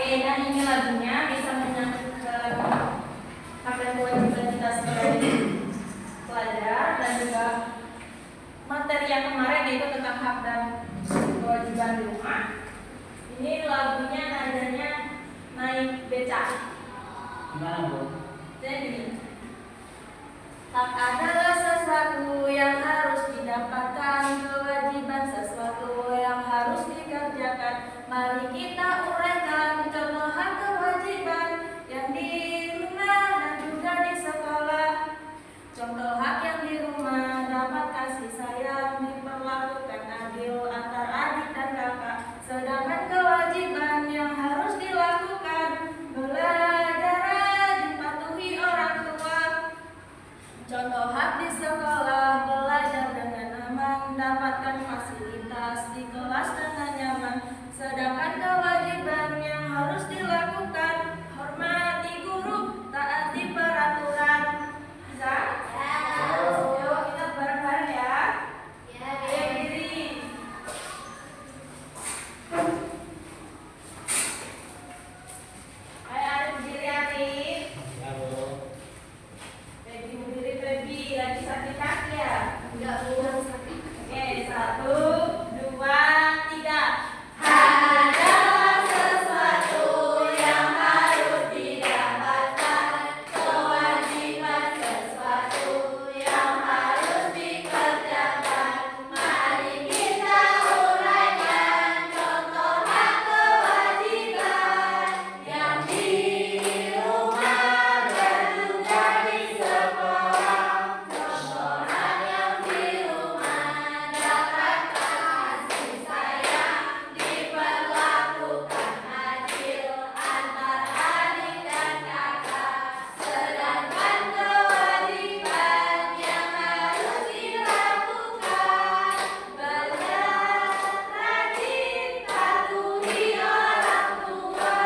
Dan ini lagunya bisa menyangkut ke hak dan kewajiban kita sebagai pelajar dan juga materi yang kemarin yaitu tentang hak dan kewajiban di rumah. Ini lagunya nadanya naik becak. Gimana, Bu? Jadi hak adalah sesuatu yang harus didapatkan, kewajiban sesuatu yang harus dikerjakan. Mari kita uraikan contoh hak kewajiban yang di rumah dan juga di sekolah. Contoh hak yang di rumah dapat kasih sayang, diperlakukan adil antar adik dan kakak. Sedangkan kewajiban yang harus dilakukan, belajar rajin, patuhi orang tua. Contoh hak di sekolah, belajar dengan aman, dapatkan fasilitas di kelas dengan nyaman. Sedangkan kewajiban yang harus dilakukan, hormati guru, taati peraturan. Bisa? Yuk kita bareng-bareng ya. Berdiri. Ayo Arif berdiri Arif. Ya, Bu. Feby berdiri Feby, lagi sakit kaki ya? Enggak, Bu. Oke, 1, 2, 3. Adalah sesuatu yang harus didapatkan, kewajiban sesuatu yang harus dikerjakan. Mari kita uraikan contoh hak kewajiban yang di rumah dan juga di sekolah. Contoh hak yang di rumah dapat kasih sayang, diperlakukan adil antar adik dan kakak. Sedangkan kewajiban yang harus dilakukan, belajar rajin, patuhi orang tua.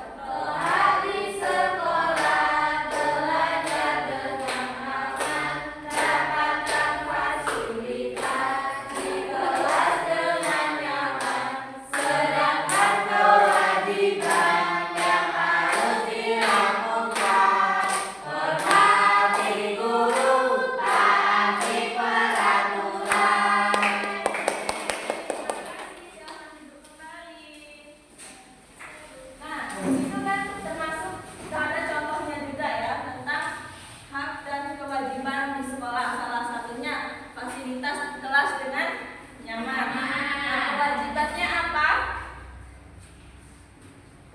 Contoh hak di sekolah, belajar dengan aman, dapatkan fasilitas di kelas dengan nyaman. Sedangkan kewajiban yang harus dilakukan, hormati guru, taati peraturan. Nah, itu kan termasuk ada contohnya juga ya tentang hak dan kewajiban di sekolah. Salah satunya fasilitas kelas dengan nyaman. Nah, kewajibannya apa?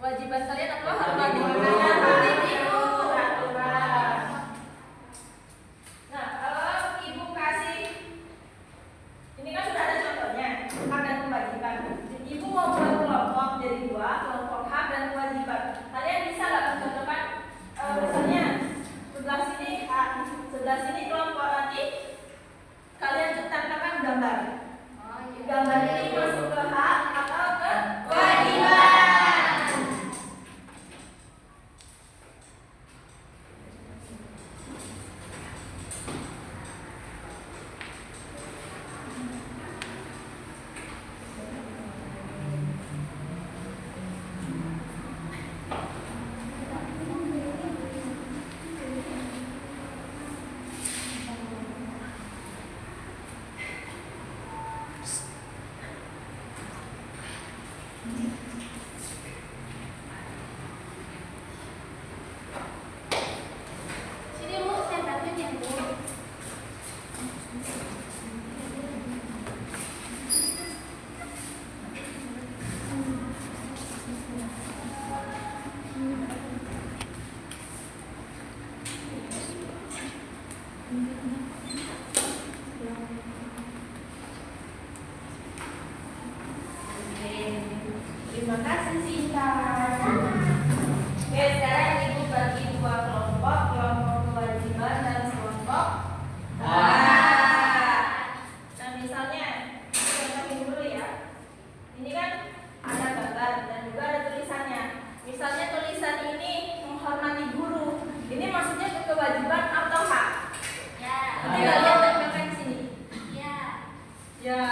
Kewajiban kalian apa? Hormati guru dan taati peraturan. Nah, kalau ibu kasih, ini kan sudah ada contohnya hak dan kewajiban. Ibu mau buat kelompok jadi 2, kelompok hak dan kewajiban. Kalian bisa nggak mencontohkan misalnya sebelah sini hak, sebelah sini kelompok, nanti kalian tempelkan gambar. Gambar ini masuk ke hak atau ke kewajiban? kewajiban atau hak? Ya. Nanti kalian tempelkan di sini. Ya. Ya.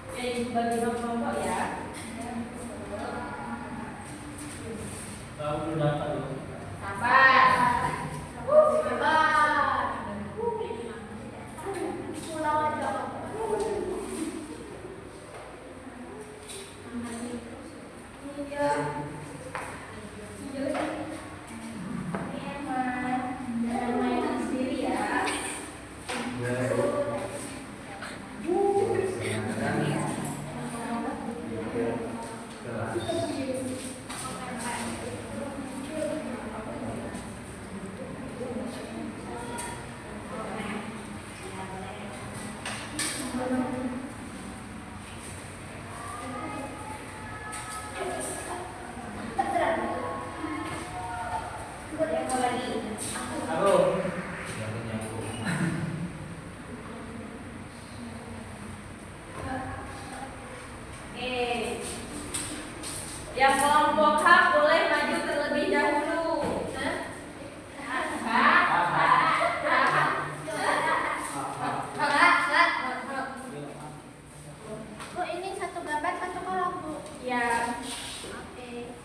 Oke, bagi kelompok ya. Tahu belum dapat loh. Sabar. Pulau aja. Iya. Jangan mainan sendiri ya. Aku. Yang kelompok hak boleh maju terlebih dahulu. Bu, ini satu gambar satu kolom, Bu. Ya. Oke.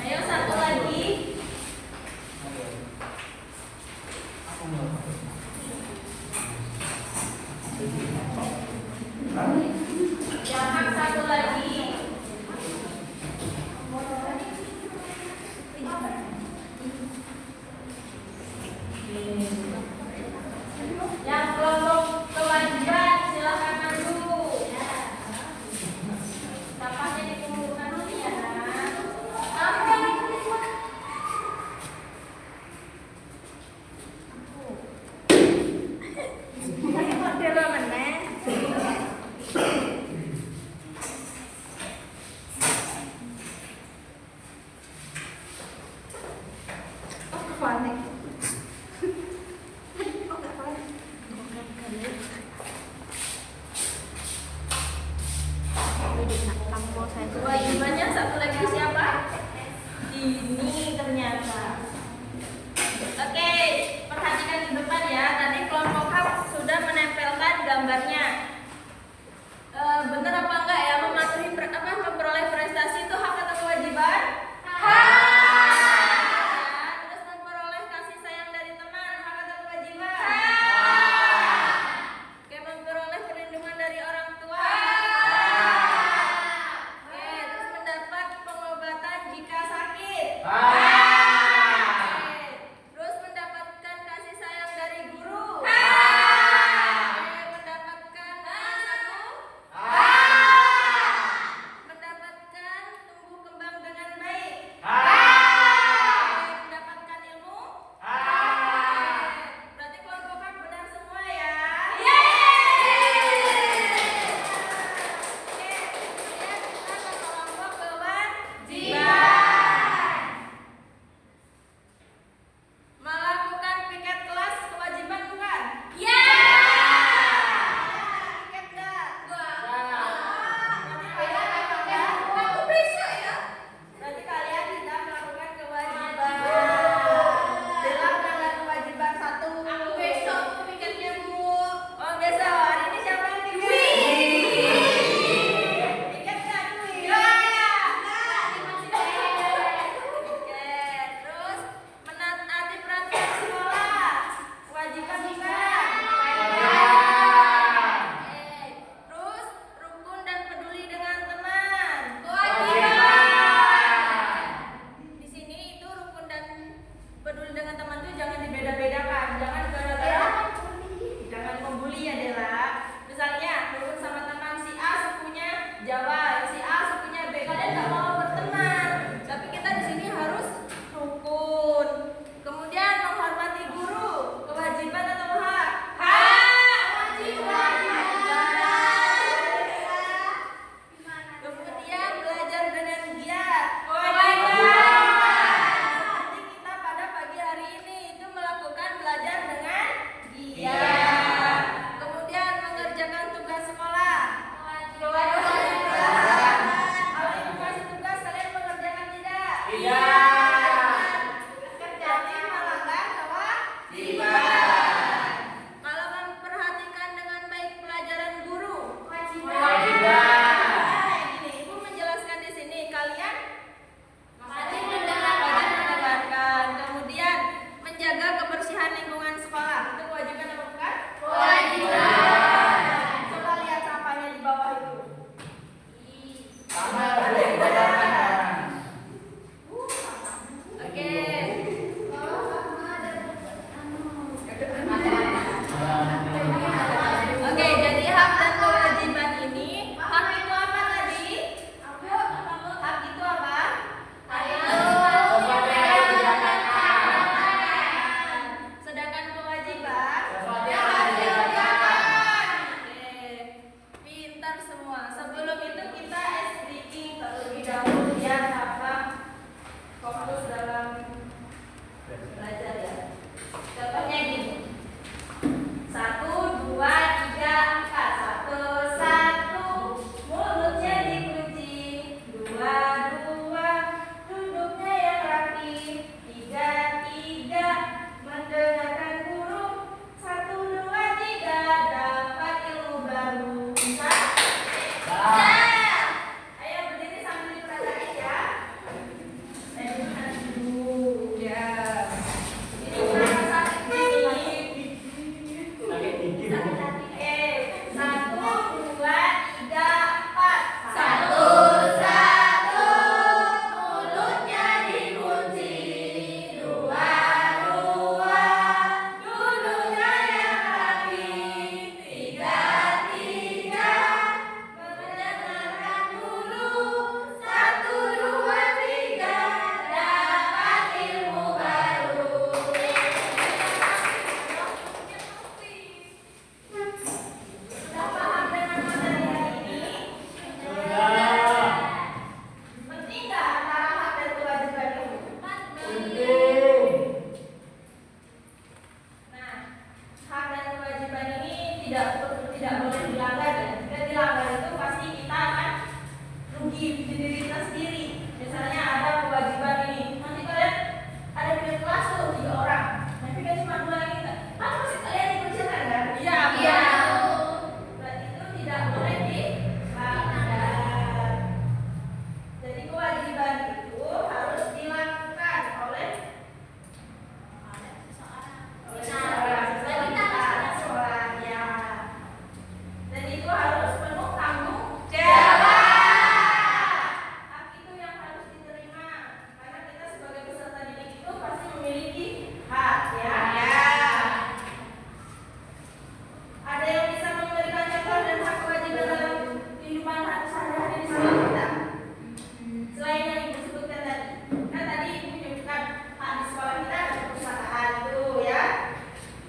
Ayo satu lagi. Aku mau. Yang hak satu lagi. Yang kelompok kewajiban silakan maju. Sampahnya dikumpulkan dulu ya. Kewajibannya satu lagi siapa? Ini ternyata. Oke, perhatikan ke depan ya. Tadi kelompok hak sudah menempelkan gambarnya. Bener apa enggak ya memperoleh prestasi itu hak atau kewajiban? Terus memperoleh kasih sayang dari teman hak atau kewajiban? Oke, memperoleh perlindungan dari orang tua. Oke, terus mendapat pengobatan jika sakit. Oke, terus mendapatkan kasih sayang dari guru. Oke, mendapatkan sapu. Mendapatkan tumbuh kembang dengan baik. Oke, mendapatkan ilmu. Berarti kelompok hak benar semua ya. Oke, kemudian kita ke kelompok kewajiban. Melakukan piket kelas kewajiban bukan? Piket enggak? Aku bisa ya. Berarti kalian tidak melakukan kewajiban. Bella udah nggak kewajiban satu. Aku besok pikirnya, Bu. Oh biasa. Hari ini siapa yang piket? Piket nggak Dwi? Piket. Terus menaati peraturan sekolah. Kewajiban bukan? Terus rukun dan peduli dengan teman. Di sini itu rukun dan peduli dengan teman itu jangan dibeda-bedakan. Jangan gara-gara jangan membuli ya Dela. Misalnya rukun sama teman si A sukunya Jawa, si A sukunya B. Kalian nggak mau berteman, tapi kita di sini harus Sama Bu, jawaban. Oke. Oh, sama ada Oke, jadi hak dan kewajiban ini, hak itu apa tadi? Hak itu apa? Sedangkan kewajiban? Oke, pintar semua. Sebelum itu kita SDI terlebih dahulu ya, apa? Fokus dalam belajar ya. Contohnya gini. 1, 2, 3, 4. 1, 1. Mulutnya dikunci. 2, 2. Duduknya yang rapi. 3, 3. Mendengarkan guru. 1, 2, 3. Dapat ilmu baru. Bisa? Ayo berdiri sambil diperhatikan ya. Dulu ya. Ini kenapa sakit gigi? Sakit gigi Bu. Oke, 1, 2, 3, 4. 1, 1. Mulutnya dikunci. 2, 2. Duduknya yang rapi. 3, 3. Mendengarkan guru. 1, 2, 3. Dapat ilmu baru. Sudah paham dengan materi hari ini? Sudah. Penting nggak antara hak dan kewajiban itu? Penting. Nah, hak dan kewajiban ini tidak boleh dilanggar ya. Jika dilanggar itu pasti kita akan rugi di diri kita sendiri. Misalnya ada kewajiban ini, nanti kalian ada di kelas tuh 3 orang, tapi kan cuma 2 yang kita. Kan pasti kalian dikerjakan kan? Iya. Berarti itu tidak boleh dilanggar. Jadi kewajiban itu harus dilakukan oleh seorang ya. Dan itu harus penuh tanggung jawab. Hak itu yang harus diterima karena kita sebagai peserta didik itu pasti memiliki hak ya. Ada yang bisa memberikan contoh dan hak kewajiban dalam kehidupan sehari-hari di sekolah kita? Selain yang ibu sebutkan tadi, kan tadi ibu menyebutkan hak di sekolah kita ada perpustakaan itu ya.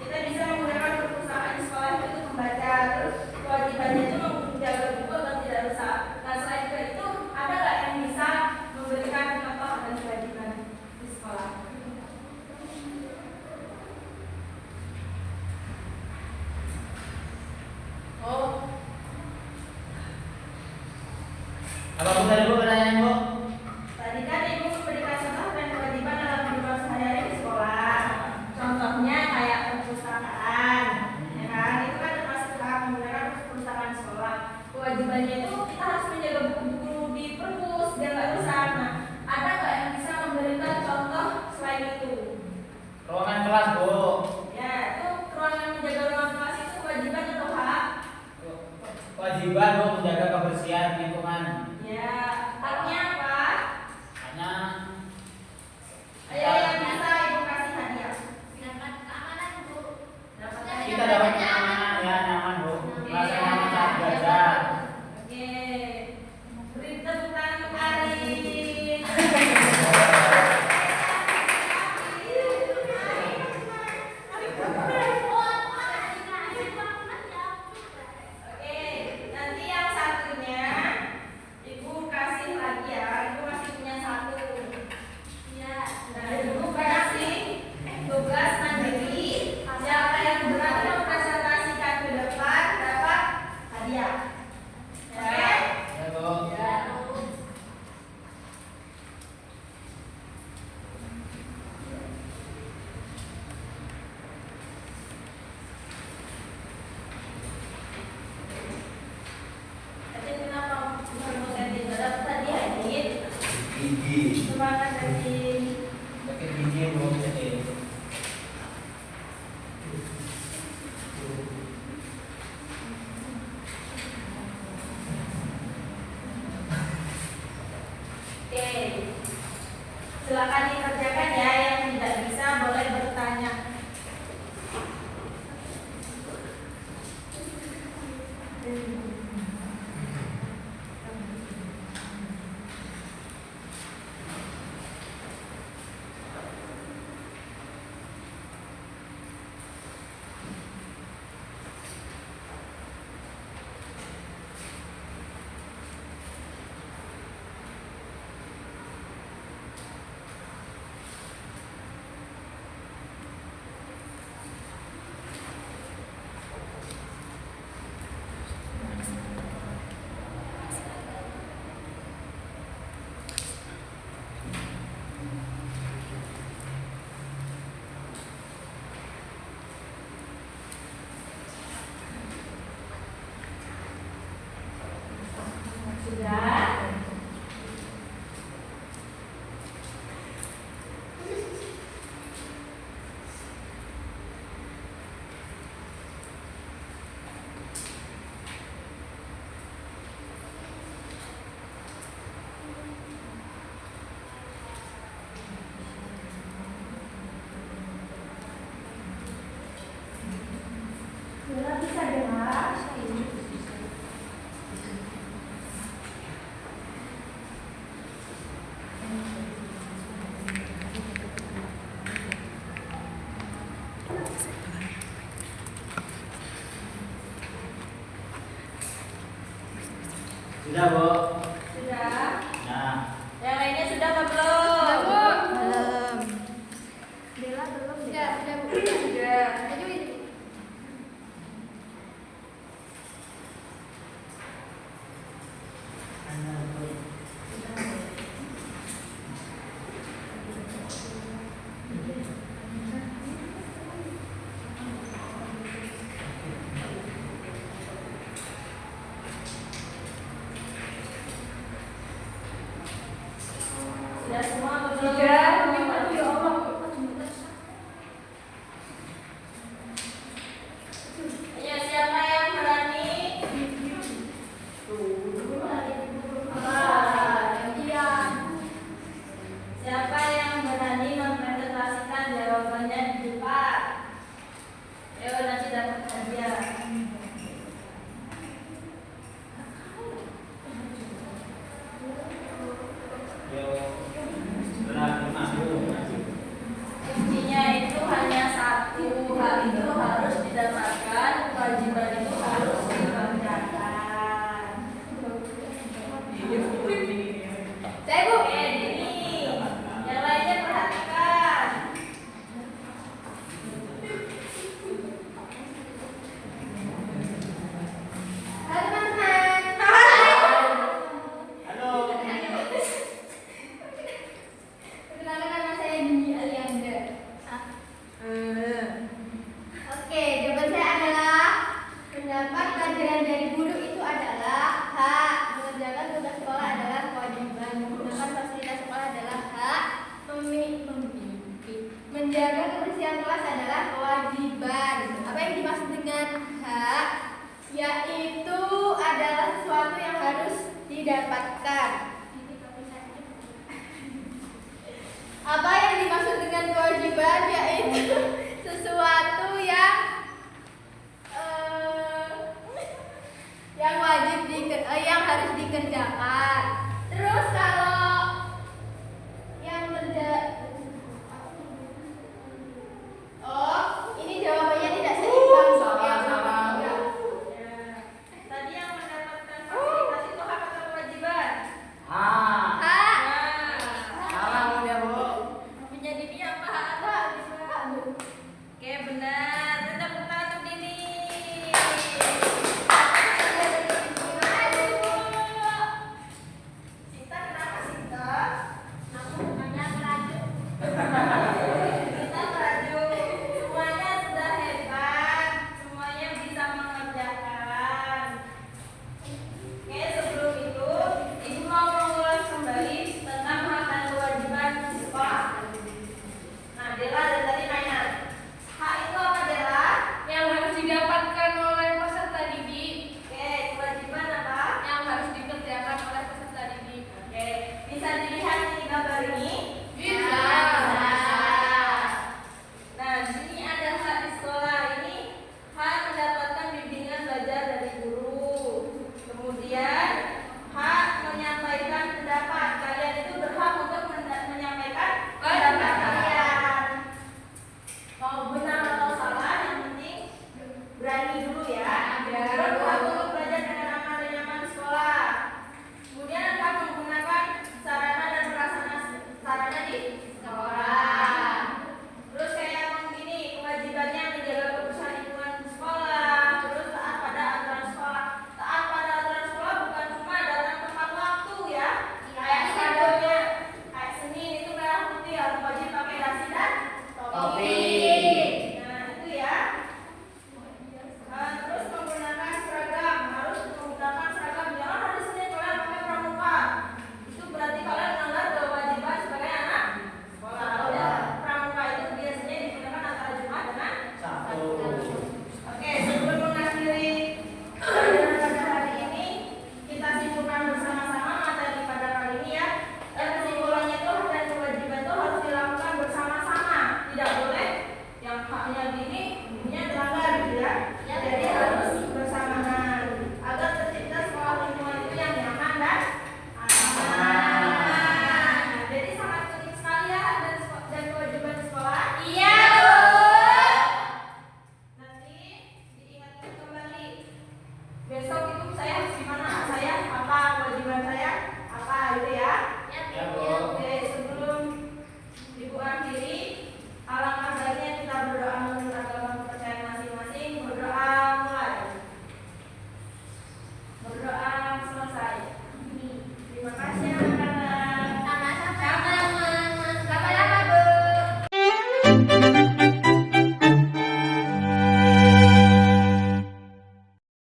Kita bisa menggunakan perpustakaan di sekolah itu untuk membaca, terus kewajibannya itu menjaga buku agar tidak rusak. Nah selain itu ada nggak yang bisa memberikan contoh dan kewajiban di sekolah? Oh, Apa Bu tadi Bu pertanyaan Bu? tadi kan ibu memberikan contoh dan kewajiban dalam kehidupan sehari-hari di sekolah. Contohnya kayak perpustakaan, ya kan? Itu kan termasuk hak menggunakan perpustakaan di sekolah. Kewajibannya itu kita harus menjaga buku-buku di perpus biar nggak rusak. Nah, ada nggak yang bisa memberikan contoh selain itu? Ruangan kelas Bu. Ya, itu ruangan menjaga ruangan kelas itu kewajiban atau hak? Kewajiban Bu menjaga kebersihan lingkungan. Ya, haknya apa? Hanya Ayo yang bisa ibu kasih hadiah. Dapat keamanan, Bu. kita dapat keamanan ya, nyaman Bu. Merasa nyaman saat belajar. Oke, beri tepuk tangan untuk Arin. Oke, nanti yang satunya ibu kasih lagi ya. Ibu masih punya 1. Ya. Nah, ibu kasih tugas mandiri. Siapa yang berani mempresentasikan ke depan dapat hadiah. Oke? Ya Bu. Tadi kenapa bukan mau ganti dapat tadi Adit? Gigi. Semangat tadi. Sakit gigi Bu jadi. Silakan dikerjakan ya, yang tidak bisa boleh bertanya. Sudah? Sudah bisa dengar? Sudah, Bu. Sudah? Nah, Yang lainnya sudah apa belum? Belum. Bella belum. Sudah, Bu. Sudah. Ayo ini. Sudah semua apa belum? Sudah. Ya Allah. Ayo, siapa yang berani? Iya. Siapa yang berani mempresentasikan jawabannya di depan? Ayo, nanti dapat hadiah. yuk. Sudah, Bu. Kuncinya itu hanya satu, hal itu harus didapatkan, kewajiban itu harus dikerjakan. Saya, Bu. Oke, ini yang lainnya perhatikan. Halo, teman-teman. Halo. Perkenalkan nama saya Dini Alianda. Oke, jawaban saya adalah pendapat pelajaran dari guru itu adalah H. Mengerjakan tugas sekolah adalah kewajiban. Menggunakan fasilitas sekolah adalah H. Menjaga kebersihan kelas adalah kewajiban. Apa yang dimaksud dengan H? Yaitu adalah sesuatu yang harus didapatkan. Apa yang dimaksud dengan kewajiban? Yaitu